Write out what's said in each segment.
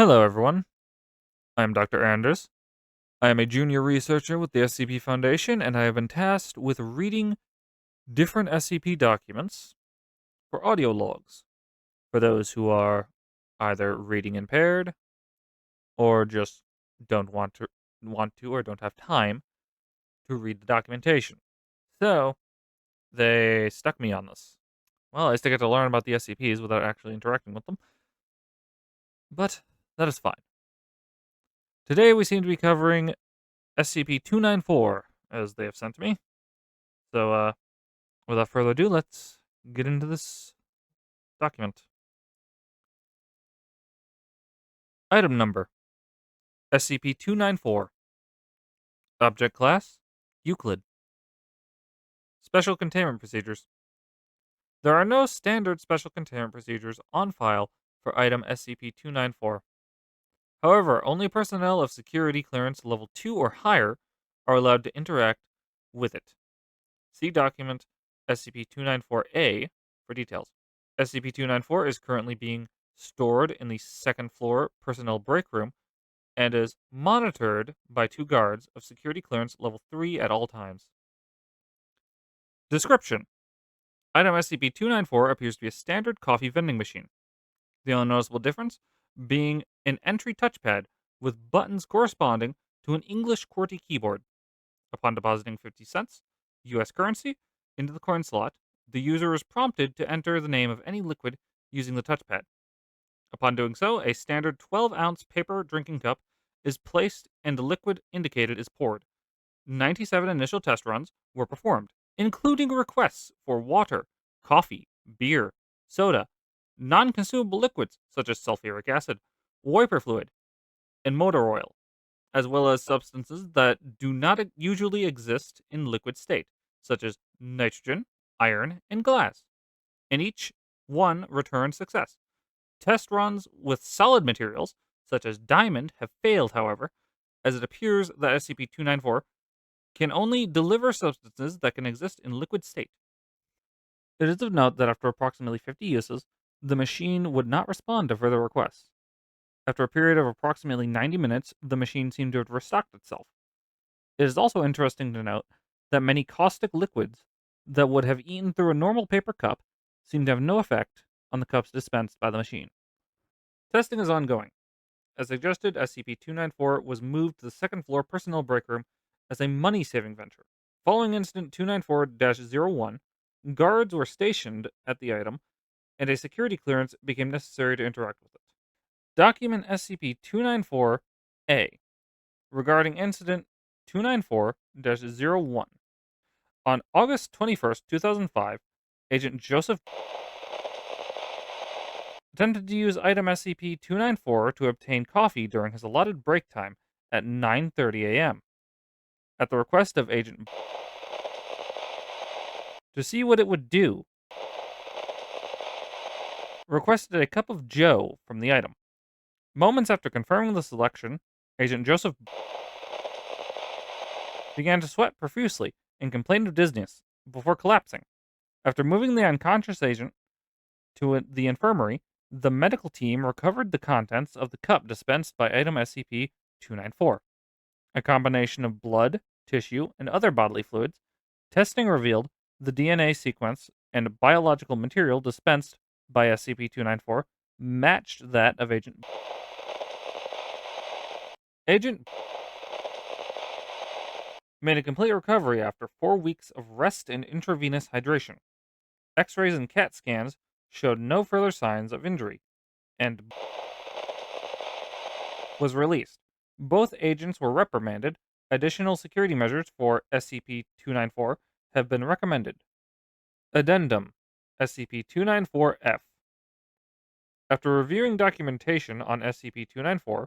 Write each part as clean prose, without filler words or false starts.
Hello, everyone. I am Dr. Anders. I am a junior researcher with the SCP Foundation, and I have been tasked with reading different SCP documents for audio logs for those who are either reading impaired or just don't want to or don't have time to read the documentation. So they stuck me on this. Well, I still get to learn about the SCPs without actually interacting with them, but that is fine. Today we seem to be covering SCP-294, as they have sent me. So, without further ado, let's get into this document. Item number SCP 294. Object class Euclid. Special containment procedures. There are no standard special containment procedures on file for item SCP 294. However, only personnel of security clearance level 2 or higher are allowed to interact with it. See document SCP 294-A for details. SCP 294 is currently being stored in the second floor personnel break room and is monitored by 2 guards of security clearance level 3 at all times. Description: Item SCP 294 appears to be a standard coffee vending machine. The only noticeable difference being an entry touchpad with buttons corresponding to an English QWERTY keyboard. Upon depositing 50 cents, US currency, into the coin slot, the user is prompted to enter the name of any liquid using the touchpad. Upon doing so, a standard 12-ounce paper drinking cup is placed and the liquid indicated is poured. 97 initial test runs were performed, including requests for water, coffee, beer, soda, non-consumable liquids such as sulfuric acid, wiper fluid, and motor oil, as well as substances that do not usually exist in liquid state, such as nitrogen, iron, and glass. And each one returned success. Test runs with solid materials, such as diamond, have failed, however, as it appears that SCP 294 can only deliver substances that can exist in liquid state. It is of note that after approximately 50 uses, the machine would not respond to further requests. After a period of approximately 90 minutes, the machine seemed to have restocked itself. It is also interesting to note that many caustic liquids that would have eaten through a normal paper cup seem to have no effect on the cups dispensed by the machine. Testing is ongoing. As suggested, SCP-294 was moved to the second floor personnel break room as a money-saving venture. Following Incident 294-01, guards were stationed at the item, and a security clearance became necessary to interact with it. Document SCP-294-A regarding Incident 294-01. On August 21st, 2005, Agent Joseph attempted to use item SCP-294 to obtain coffee during his allotted break time at 9:30 a.m. At the request of Agent to see what it would do, requested a cup of Joe from the item. Moments after confirming the selection, Agent Joseph began to sweat profusely and complained of dizziness before collapsing. After moving the unconscious agent to the infirmary, the medical team recovered the contents of the cup dispensed by item SCP-294. A combination of blood, tissue, and other bodily fluids. Testing revealed the DNA sequence and biological material dispensed by SCP-294 matched that of Agent. Agent made a complete recovery after 4 weeks of rest and intravenous hydration. X-rays and CAT scans showed no further signs of injury, and was released. Both agents were reprimanded. Additional security measures for SCP-294 have been recommended. Addendum SCP-294-F. After reviewing documentation on SCP-294,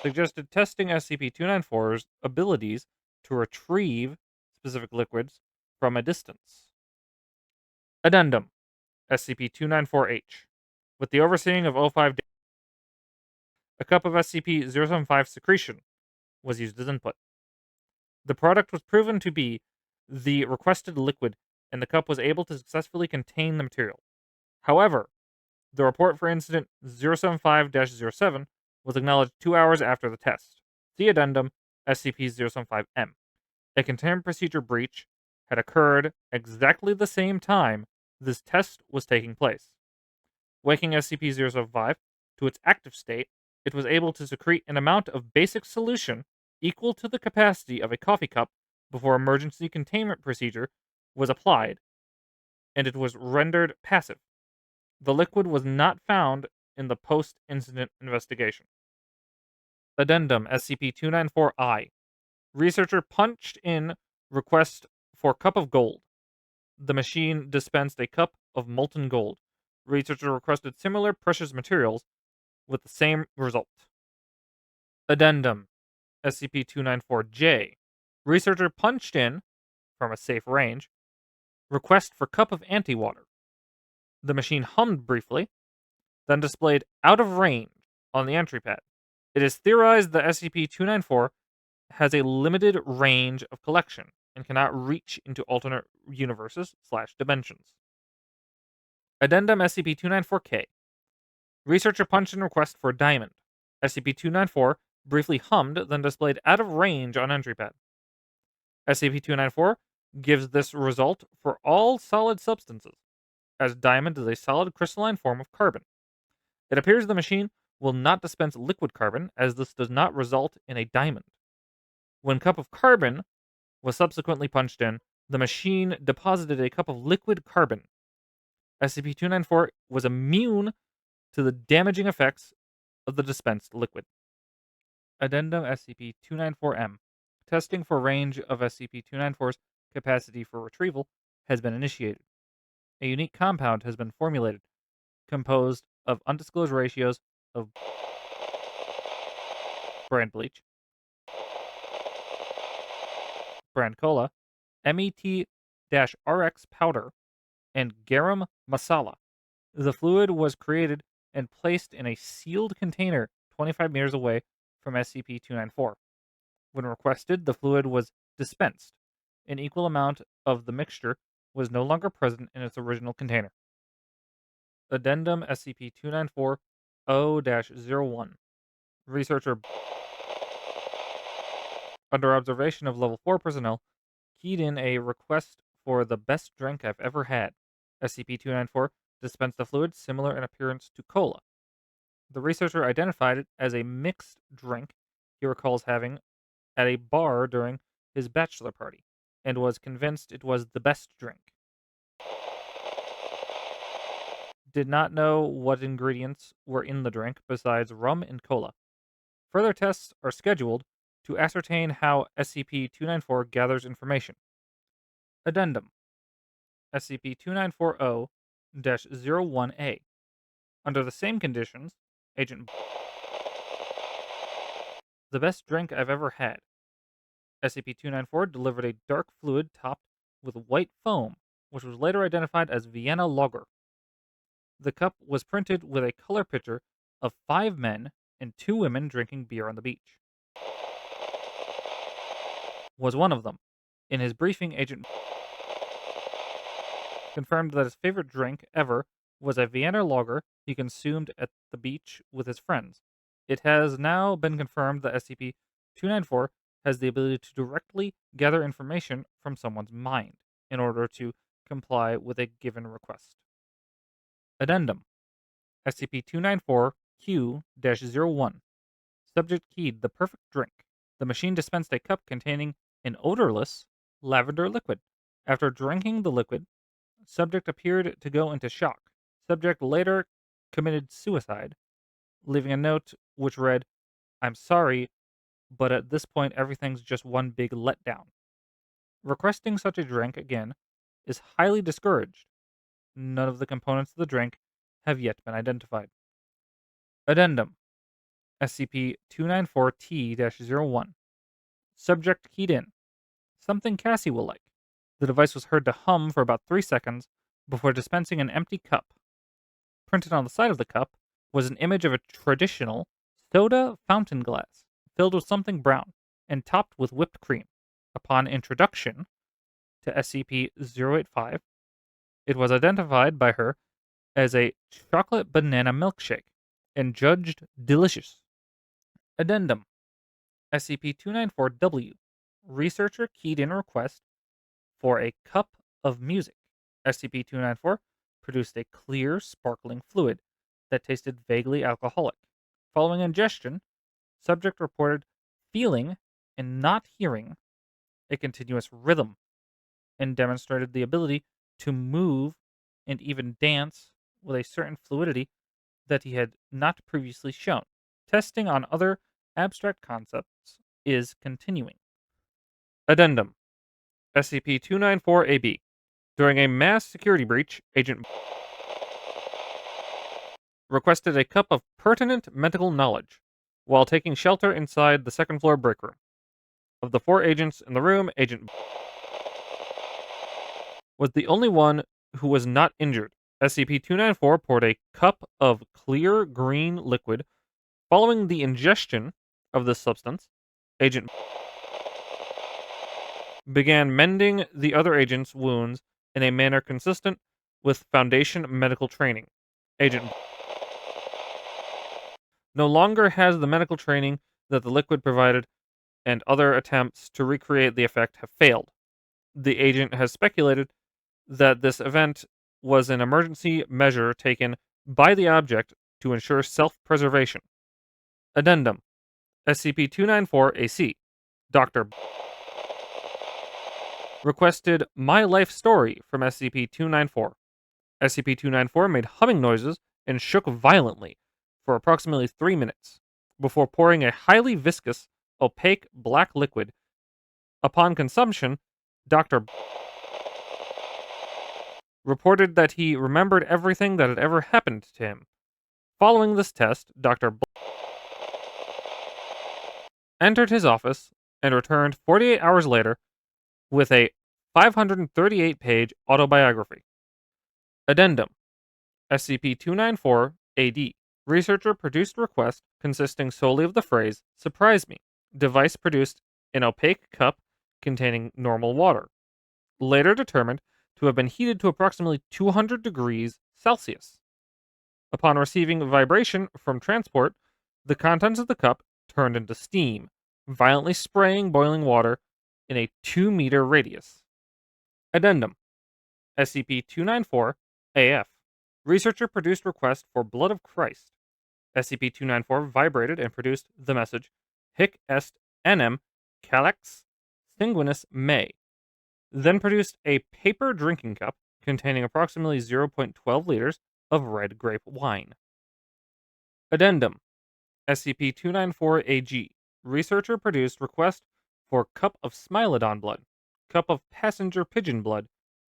suggested testing SCP-294's abilities to retrieve specific liquids from a distance. Addendum SCP-294-H. With the overseeing of O5, a cup of SCP-075 secretion was used as input. The product was proven to be the requested liquid, and the cup was able to successfully contain the material. However, The report for incident 075-07 was acknowledged 2 hours after the test. The addendum SCP-075-M. A containment procedure breach had occurred exactly the same time this test was taking place. Waking SCP-075 to its active state, it was able to secrete an amount of basic solution equal to the capacity of a coffee cup before emergency containment procedure was applied, and it was rendered passive. The liquid was not found in the post-incident investigation. Addendum SCP-294-I. Researcher punched in request for cup of gold. The machine dispensed a cup of molten gold. Researcher requested similar precious materials with the same result. Addendum SCP-294-J. Researcher punched in, from a safe range, request for cup of antiwater. The machine hummed briefly, then displayed out of range on the entry pad. It is theorized that SCP-294 has a limited range of collection and cannot reach into alternate universes/dimensions. Addendum SCP-294-K. Researcher punched in request for diamond. SCP-294 briefly hummed, then displayed out of range on entry pad. SCP-294 gives this result for all solid substances, as diamond is a solid crystalline form of carbon. It appears the machine will not dispense liquid carbon, as this does not result in a diamond. When cup of carbon was subsequently punched in, the machine deposited a cup of liquid carbon. SCP-294 was immune to the damaging effects of the dispensed liquid. Addendum SCP-294-M. Testing for range of SCP-294's capacity for retrieval has been initiated. A unique compound has been formulated, composed of undisclosed ratios of brand bleach, brand cola, MET-RX powder, and garam masala. The fluid was created and placed in a sealed container 25 meters away from SCP-294. When requested, the fluid was dispensed. An equal amount of the mixture was no longer present in its original container. Addendum SCP-294-0-01. Researcher, under observation of Level 4 personnel, keyed in a request for the best drink I've ever had. SCP-294 dispensed a fluid similar in appearance to cola. The researcher identified it as a mixed drink he recalls having at a bar during his bachelor party, and was convinced it was the best drink. Did not know what ingredients were in the drink besides rum and cola. Further tests are scheduled to ascertain how SCP-294 gathers information. Addendum SCP-294-0-01A. Under the same conditions, Agent the best drink I've ever had. SCP-294 delivered a dark fluid topped with white foam, which was later identified as Vienna Lager. The cup was printed with a color picture of 5 men and 2 women drinking beer on the beach. Was one of them. In his briefing, Agent confirmed that his favorite drink ever was a Vienna Lager he consumed at the beach with his friends. It has now been confirmed that SCP-294 has the ability to directly gather information from someone's mind in order to comply with a given request. Addendum SCP-294-Q-01. Subject keyed the perfect drink. The machine dispensed a cup containing an odorless lavender liquid. After drinking the liquid, subject appeared to go into shock. Subject later committed suicide, leaving a note which read, "I'm sorry, but at this point everything's just one big letdown." Requesting such a drink again is highly discouraged. None of the components of the drink have yet been identified. Addendum SCP-294-T-01. Subject keyed in. Something Cassie will like. The device was heard to hum for about 3 seconds before dispensing an empty cup. Printed on the side of the cup was an image of a traditional soda fountain glass filled with something brown and topped with whipped cream. Upon introduction to SCP-085, it was identified by her as a chocolate banana milkshake and judged delicious. Addendum SCP-294-W. Researcher keyed in a request for a cup of music. SCP-294 produced a clear, sparkling fluid that tasted vaguely alcoholic. Following ingestion, subject reported feeling and not hearing a continuous rhythm and demonstrated the ability to move and even dance with a certain fluidity that he had not previously shown. Testing on other abstract concepts is continuing. Addendum SCP 294 AB. During a mass security breach, Agent requested a cup of pertinent medical knowledge while taking shelter inside the second floor break room. Of the 4 agents in the room, Agent was the only one who was not injured. SCP 294 poured a cup of clear green liquid. Following the ingestion of this substance, Agent began mending the other agent's wounds in a manner consistent with Foundation medical training. Agent no longer has the medical training that the liquid provided, and other attempts to recreate the effect have failed. The agent has speculated that this event was an emergency measure taken by the object to ensure self preservation. Addendum SCP 294 AC. Dr. requested My Life Story from SCP 294. SCP 294 made humming noises and shook violently for approximately 3 minutes before pouring a highly viscous, opaque black liquid. Upon consumption, Dr. reported that he remembered everything that had ever happened to him. Following this test, Dr. entered his office and returned 48 hours later with a 538-page autobiography. Addendum SCP 294 AD. Researcher produced request consisting solely of the phrase, "Surprise me." Device produced an opaque cup containing normal water. Later determined to have been heated to approximately 200 degrees Celsius. Upon receiving vibration from transport, the contents of the cup turned into steam, violently spraying boiling water in a 2-meter radius. Addendum SCP 294 AF. Researcher produced request for blood of Christ. SCP 294 vibrated and produced the message Hic est enim calyx sanguinis mei. Then produced a paper drinking cup containing approximately 0.12 liters of red grape wine. Addendum SCP 294 AG. Researcher produced request for cup of Smilodon blood, cup of passenger pigeon blood,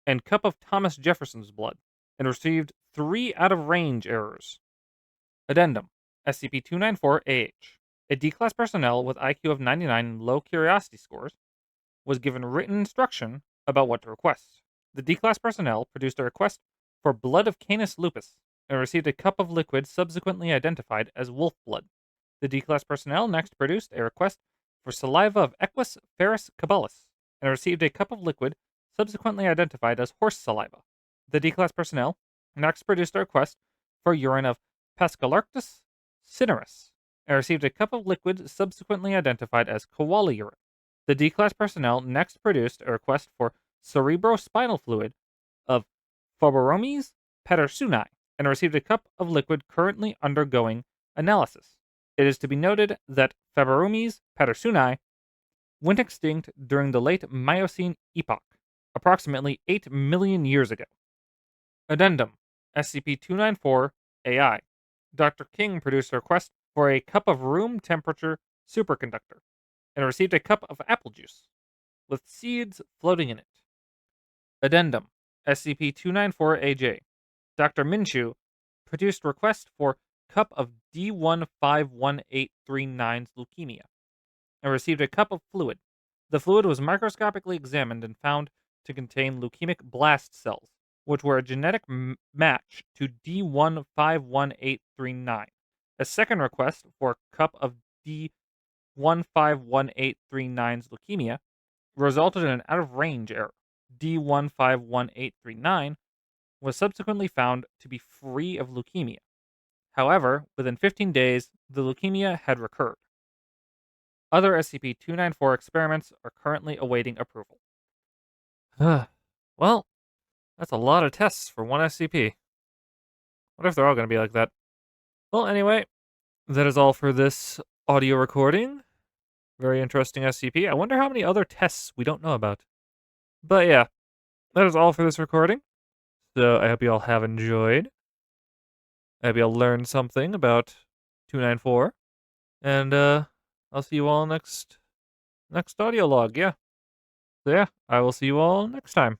and cup of Thomas Jefferson's blood, and received 3 out of range errors. Addendum SCP 294 AH. A D-Class personnel with IQ of 99 and low curiosity scores was given written instruction about what to request. The D-Class personnel produced a request for blood of Canis lupus and received a cup of liquid subsequently identified as wolf blood. The D-Class personnel next produced a request for saliva of Equus ferus caballus and received a cup of liquid subsequently identified as horse saliva. The D-Class personnel next produced a request for urine of Pascalarctus cineris and received a cup of liquid subsequently identified as koala urine. The D-Class personnel next produced a request for cerebrospinal fluid of Phoberomys pattersoni and received a cup of liquid currently undergoing analysis. It is to be noted that Phoberomys pattersoni went extinct during the late Miocene epoch, approximately 8 million years ago. Addendum SCP 294 AI. Dr. King produced a request for a cup of room temperature superconductor and received a cup of apple juice with seeds floating in it. Addendum SCP 294 AJ. Dr. Minshew produced request for cup of D151839's leukemia and received a cup of fluid. The fluid was microscopically examined and found to contain leukemic blast cells, which were a genetic match to D151839. A second request for a cup of D151839's leukemia resulted in an out of range error. D151839 was subsequently found to be free of leukemia. However, within 15 days, the leukemia had recurred. Other SCP-294 experiments are currently awaiting approval. Well, that's a lot of tests for one SCP. What if they're all going to be like that? Well, anyway, that is all for this audio recording. Very interesting SCP. I wonder how many other tests we don't know about. But yeah, that is all for this recording. So I hope you all have enjoyed. I hope you all learned something about 294. And I'll see you all next audio log. Yeah. So yeah, I will see you all next time.